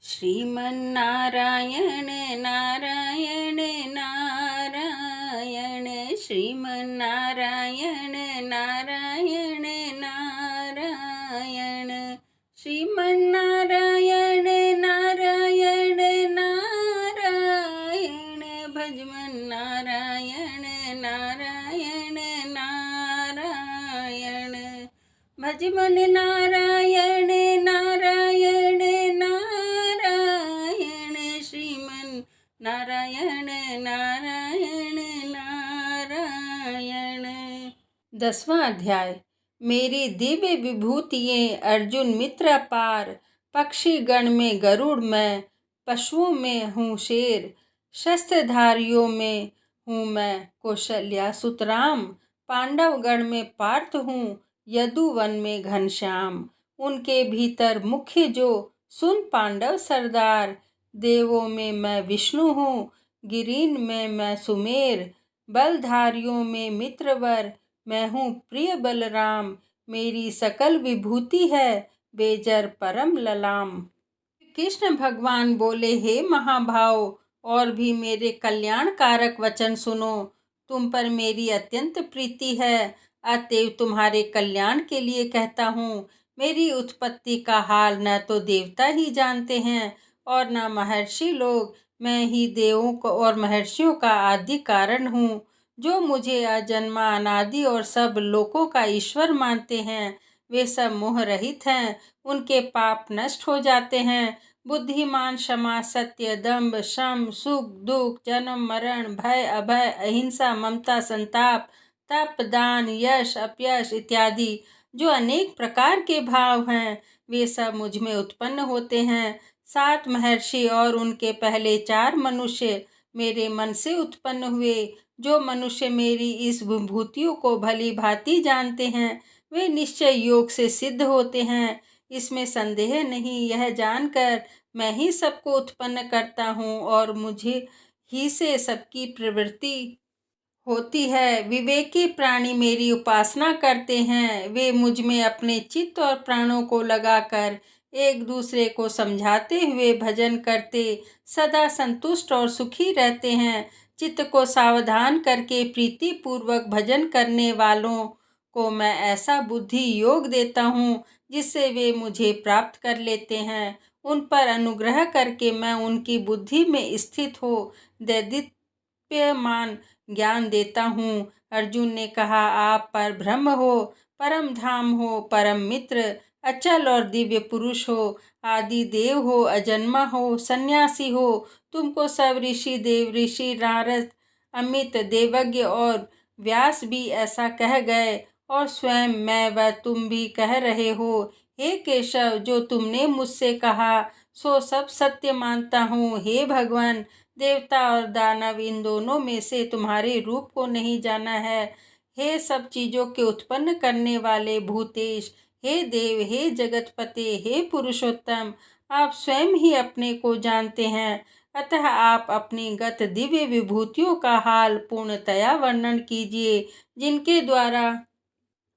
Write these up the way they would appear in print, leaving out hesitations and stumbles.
श्रीमन्नारायण नारायण नारायण, श्रीमन्नारायण नारायण नारायण, श्रीमन्नारायण नारायण नारायण, भजमन नारायण नारायण नारायण, भजमन नारायण नारायण नारायण, श्रीमन नारायण नारायण नारायण। 10वां अध्याय। मेरी दिव्य विभूतियाँ अर्जुन मित्र पार, पक्षी गण में गरुड़ मैं, पशुओं में हूँ शेर, शस्त्रधारियों में हूँ मैं कौशल्या सुतराम, पांडव गण में पार्थ हूँ, यदुवन में घनश्याम, उनके भीतर मुख्य जो सुन पांडव सरदार, देवों में मैं विष्णु हूँ, गिरीन में मैं सुमेर, बलधारियों में मित्रवर, मैं हूँ प्रिय बलराम, मेरी सकल विभूति है बेजर परम ललाम। कृष्ण भगवान बोले, हे महाभाव, और भी मेरे कल्याण कारक वचन सुनो। तुम पर मेरी अत्यंत प्रीति है, अतएव तुम्हारे कल्याण के लिए कहता हूँ। मेरी उत्पत्ति का हाल न तो देवता ही जानते हैं और न महर्षि लोग, मैं ही देवों को और महर्षियों का आदि कारण हूँ। जो मुझे अजन्मा अनादि और सब लोकों का ईश्वर मानते हैं, वे सब मोह रहित हैं, उनके पाप नष्ट हो जाते हैं। बुद्धिमान क्षमा, सत्य, दंभ, श्रम, सुख दुख, जन्म मरण, भय अभय, अहिंसा, ममता, संताप, तप, दान, यश अपयश इत्यादि जो अनेक प्रकार के भाव हैं, वे सब मुझ में उत्पन्न होते हैं। 7 महर्षि और उनके पहले 4 मनुष्य मेरे मन से उत्पन्न हुए। जो मनुष्य मेरी इस विभूतियों को भली भांति जानते हैं, वे निश्चय योग से सिद्ध होते हैं, इसमें संदेह नहीं। यह जानकर मैं ही सबको उत्पन्न करता हूँ और मुझे ही से सबकी प्रवृत्ति होती है। विवेकी प्राणी मेरी उपासना करते हैं, वे मुझ में अपने चित्त और प्राणों को लगाकर एक दूसरे को समझाते हुए भजन करते सदा संतुष्ट और सुखी रहते हैं। चित्त को सावधान करके प्रीति पूर्वक भजन करने वालों को मैं ऐसा बुद्धि योग देता हूँ जिससे वे मुझे प्राप्त कर लेते हैं। उन पर अनुग्रह करके मैं उनकी बुद्धि में स्थित हो दैदीप्यमान ज्ञान देता हूँ। अर्जुन ने कहा, आप पर ब्रह्म हो, परम धाम हो, परम मित्र, अचल और दिव्य पुरुष हो, आदि देव हो, अजन्मा हो, सन्यासी हो। तुमको सब ऋषि देव ऋषि नारद अमित देवज्ञ और व्यास भी ऐसा कह गए और स्वयं मैं व तुम भी कह रहे हो। हे केशव, जो तुमने मुझसे कहा सो सब सत्य मानता हूँ। हे भगवान, देवता और दानव इन दोनों में से तुम्हारे रूप को नहीं जाना है। हे सब चीजों के उत्पन्न करने वाले भूतेश, हे देव, हे जगतपते, हे पुरुषोत्तम, आप स्वयं ही अपने को जानते हैं, अतः आप अपनी गत दिव्य विभूतियों का हाल पूर्णतया वर्णन कीजिए, जिनके द्वारा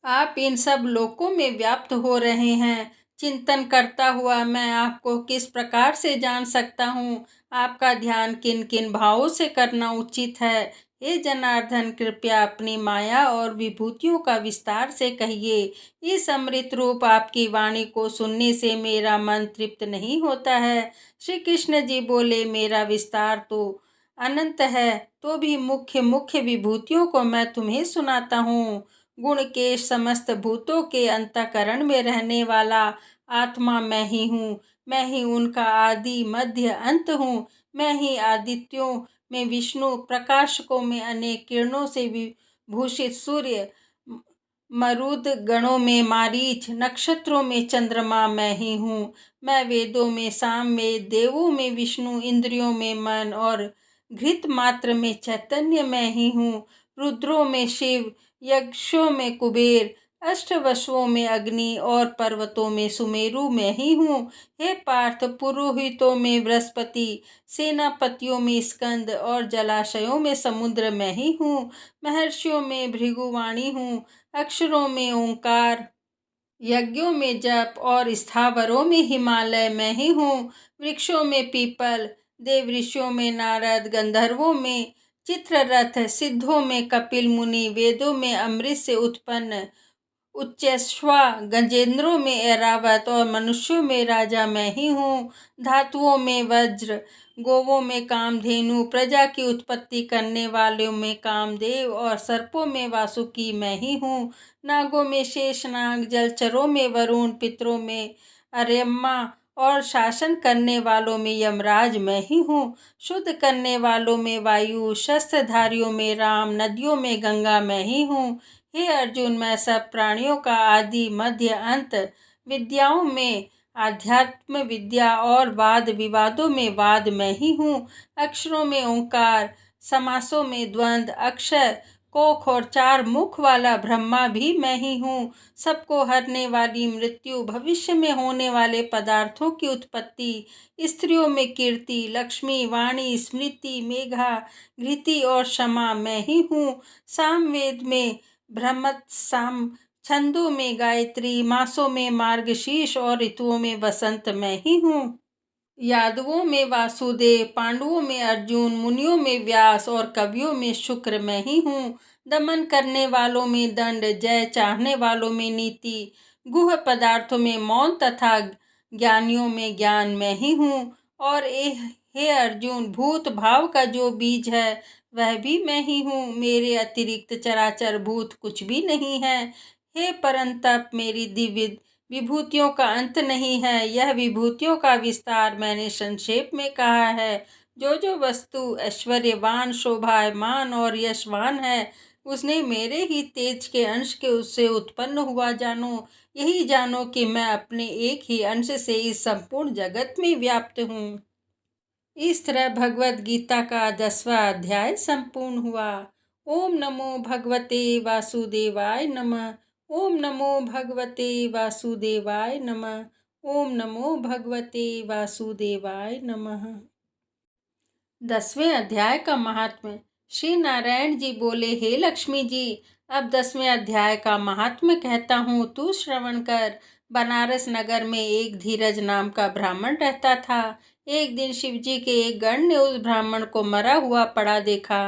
आप इन सब लोकों में व्याप्त हो रहे हैं। चिंतन करता हुआ मैं आपको किस प्रकार से जान सकता हूँ? आपका ध्यान किन किन भावों से करना उचित है? हे जनार्दन, कृपया अपनी माया और विभूतियों का विस्तार से कहिए। इस अमृत रूप आपकी वाणी को सुनने से मेरा मन तृप्त नहीं होता है। श्री कृष्ण जी बोले, मेरा विस्तार तो अनंत है, तो भी मुख्य मुख्य विभूतियों को मैं तुम्हें सुनाता हूँ। गुण के समस्त भूतों के अंतःकरण में रहने वाला आत्मा मैं ही हूँ। मैं ही उनका आदि मध्य अंत हूँ। मैं ही आदित्यों में विष्णु, प्रकाशकों में अनेक किरणों से विभूषित सूर्य, मरुद गणों में मारीच, नक्षत्रों में चंद्रमा मैं ही हूँ। मैं वेदों में साम में, देवों में विष्णु, इंद्रियों में मन और घृत मात्र में चैतन्य मैं ही हूँ। रुद्रों में शिव, यक्षों में कुबेर, अष्टवसुओं में अग्नि और पर्वतों में सुमेरु मैं ही हूँ। हे पार्थ, पुरोहितों में बृहस्पति, सेनापतियों में स्कंद और जलाशयों में समुद्र मैं ही हूँ। महर्षियों में भृगुवाणी हूँ, अक्षरों में ओंकार, यज्ञों में जप और स्थावरों में हिमालय मैं ही हूँ। वृक्षों में पीपल, देव ऋषियों में नारद, गंधर्वों में चित्ररथ, सिद्धों में कपिल मुनि, वेदों में अमृत से उत्पन्न उच्चैश्रवा, गजेंद्रों में ऐरावत और मनुष्यों में राजा मैं ही हूँ। धातुओं में वज्र, गोवों में कामधेनु, प्रजा की उत्पत्ति करने वालों में कामदेव और सर्पों में वासुकी मैं ही हूँ। नागों में शेषनाग, जलचरों में वरुण, पितरों में अरयम्मा और शासन करने वालों में यमराज मैं ही हूँ। शुद्ध करने वालों में वायु, शस्त्रधारियों में राम, नदियों में गंगा मैं ही हूँ। हे अर्जुन, मैं सब प्राणियों का आदि मध्य अंत, विद्याओं में आध्यात्म विद्या और वाद विवादों में वाद मैं ही हूँ। अक्षरों में ओंकार, समासों में द्वंद्व, अक्षर, कोख और चार मुख वाला ब्रह्मा भी मैं ही हूँ। सबको हरने वाली मृत्यु, भविष्य में होने वाले पदार्थों की उत्पत्ति, स्त्रियों में कीर्ति, लक्ष्मी, वाणी, स्मृति, मेघा, घृति और क्षमा मैं ही हूँ। सामवेद में ब्रह्मत साम, छंदों में गायत्री, मासों में मार्गशीर्ष और ऋतुओं में बसंत मैं ही हूँ। यादवों में वासुदेव, पांडवों में अर्जुन, मुनियों में व्यास और कवियों में शुक्र मैं ही हूँ। दमन करने वालों में दंड, जय चाहने वालों में नीति, गुह पदार्थों में मौन तथा ज्ञानियों में ज्ञान मैं ही हूँ। और हे अर्जुन, भूत भाव का जो बीज है वह भी मैं ही हूँ। मेरे अतिरिक्त चराचर भूत कुछ भी नहीं है। हे परंतप, मेरी दिव्य विभूतियों का अंत नहीं है। यह विभूतियों का विस्तार मैंने संक्षेप में कहा है। जो जो वस्तु ऐश्वर्यवान, शोभायमान और यशवान है, उसने मेरे ही तेज के अंश के उससे उत्पन्न हुआ जानो। यही जानो कि मैं अपने एक ही अंश से इस संपूर्ण जगत में व्याप्त हूँ। इस तरह भगवत गीता का 10वां अध्याय संपूर्ण हुआ। ओम नमो भगवते वासुदेवाय नमः। ओम नमो भगवते वासुदेवाय नमः। ओम नमो भगवते वासुदेवाय नमः। 10वें अध्याय का महात्म्य। श्री नारायण जी बोले, हे लक्ष्मी जी, अब 10वें अध्याय का महात्म्य कहता हूँ, तू श्रवण कर। बनारस नगर में एक धीरज नाम का ब्राह्मण रहता था। एक दिन शिवजी के एक गण ने उस ब्राह्मण को मरा हुआ पड़ा देखा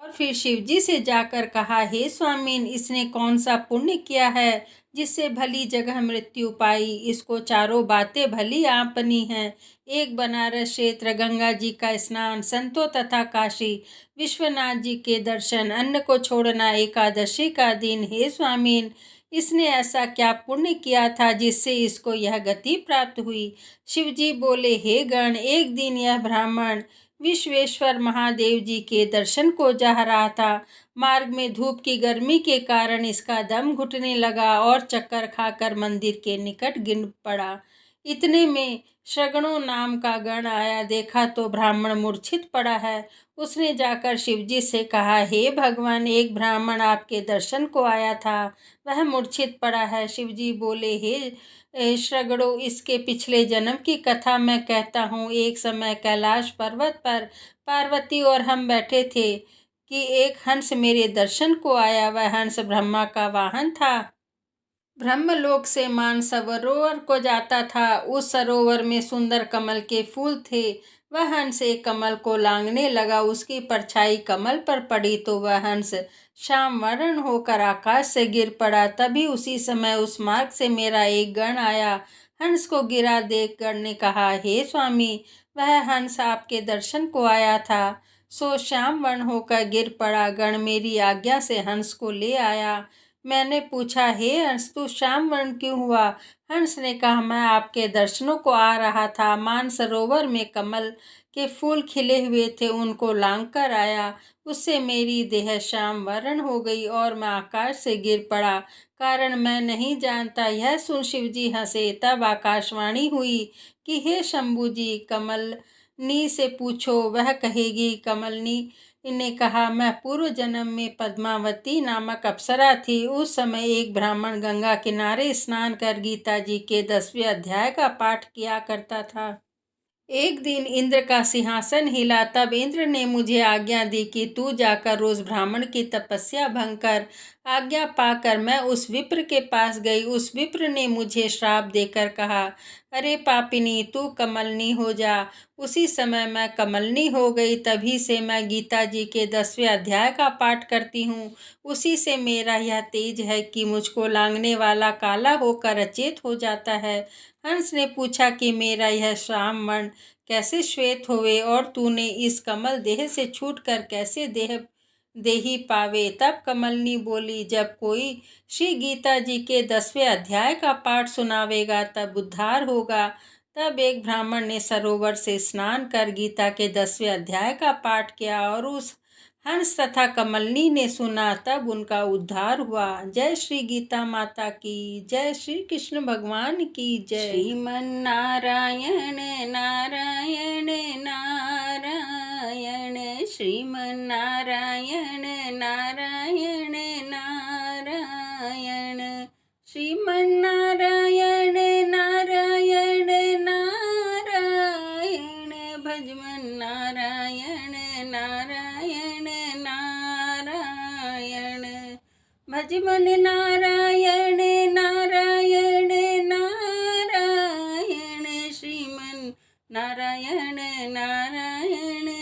और फिर शिवजी से जाकर कहा, हे स्वामीन, इसने कौन सा पुण्य किया है जिससे भली जगह मृत्यु पाई। इसको चारों बातें भली आपनी हैं। एक बनारस क्षेत्र, गंगा जी का स्नान, संतों तथा काशी विश्वनाथ जी के दर्शन, अन्न को छोड़ना, एकादशी का दिन। हे स्वामीन, इसने ऐसा क्या पुण्य किया था जिससे इसको यह गति प्राप्त हुई। शिवजी बोले, हे गण, एक दिन यह ब्राह्मण विश्वेश्वर महादेव जी के दर्शन को जा रहा था। मार्ग में धूप की गर्मी के कारण इसका दम घुटने लगा और चक्कर खाकर मंदिर के निकट गिर पड़ा। इतने में श्रगणों नाम का गण आया। देखा तो ब्राह्मण मूर्छित पड़ा है। उसने जाकर शिवजी से कहा, हे भगवान, एक ब्राह्मण आपके दर्शन को आया था, वह मूर्छित पड़ा है। शिवजी बोले, हे श्रगणों, इसके पिछले जन्म की कथा मैं कहता हूँ। एक समय कैलाश पर्वत पर पार्वती और हम बैठे थे कि एक हंस मेरे दर्शन को आया। वह हंस ब्रह्मा का वाहन था। ब्रह्मलोक से मान सरोवर को जाता था। उस सरोवर में सुंदर कमल के फूल थे। वह हंस एक कमल को लांघने लगा। उसकी परछाई कमल पर पड़ी तो वह हंस श्याम वर्ण होकर आकाश से गिर पड़ा। तभी उसी समय उस मार्ग से मेरा एक गण आया। हंस को गिरा देख गण ने कहा, हे स्वामी, वह हंस आपके दर्शन को आया था, सो श्याम वर्ण होकर गिर पड़ा। गण मेरी आज्ञा से हंस को ले आया। मैंने पूछा, हे हंस, तू श्याम वर्ण क्यों हुआ। हंस ने कहा, मैं आपके दर्शनों को आ रहा था। मान सरोवर में कमल के फूल खिले हुए थे, उनको लांघ कर आया। उससे मेरी देह श्याम वर्ण हो गई और मैं आकाश से गिर पड़ा। कारण मैं नहीं जानता। यह सुन शिवजी हंसे। तब आकाशवाणी हुई कि हे शंभू जी, कमलनी से पूछो, वह कहेगी। कमलनी ने कहा, मैं पूर्व जन्म में पद्मावती नामक अप्सरा थी। उस समय एक ब्राह्मण गंगा किनारे स्नान कर गीता जी के 10वें अध्याय का पाठ किया करता था। एक दिन इंद्र का सिंहासन हिला। तब इंद्र ने मुझे आज्ञा दी कि तू जाकर उस ब्राह्मण की तपस्या भंग कर आज्ञा पाकर मैं उस विप्र के पास गई। उस विप्र ने मुझे श्राप देकर कहा, अरे पापिनी, तू कमलनी हो जा। उसी समय मैं कमलनी हो गई। तभी से मैं गीता जी के 10वें अध्याय का पाठ करती हूँ। उसी से मेरा यह तेज है कि मुझको लांघने वाला काला होकर अचेत हो जाता है। हंस ने पूछा कि मेरा यह श्याम वर्ण कैसे श्वेत होवे, और तूने इस कमल देह से छूटकर कैसे देही पावे। तब कमलनी बोली, जब कोई श्री गीता जी के 10वें अध्याय का पाठ सुनावेगा तब उद्धार होगा। तब एक ब्राह्मण ने सरोवर से स्नान कर गीता के 10वें अध्याय का पाठ किया और उस हंस तथा कमलनी ने सुना। तब उनका उद्धार हुआ। जय श्री गीता माता की जय। श्री कृष्ण भगवान की जय। श्रीमन नारायण नारायण नारायण, श्रीमन नारायण नारायण नारायण, श्रीमन नारायण नारायण नारायण, भजमन नारायण नारायण नारायण, भजमन नारायण नारायण नारायण, श्रीमन नारायण नारायण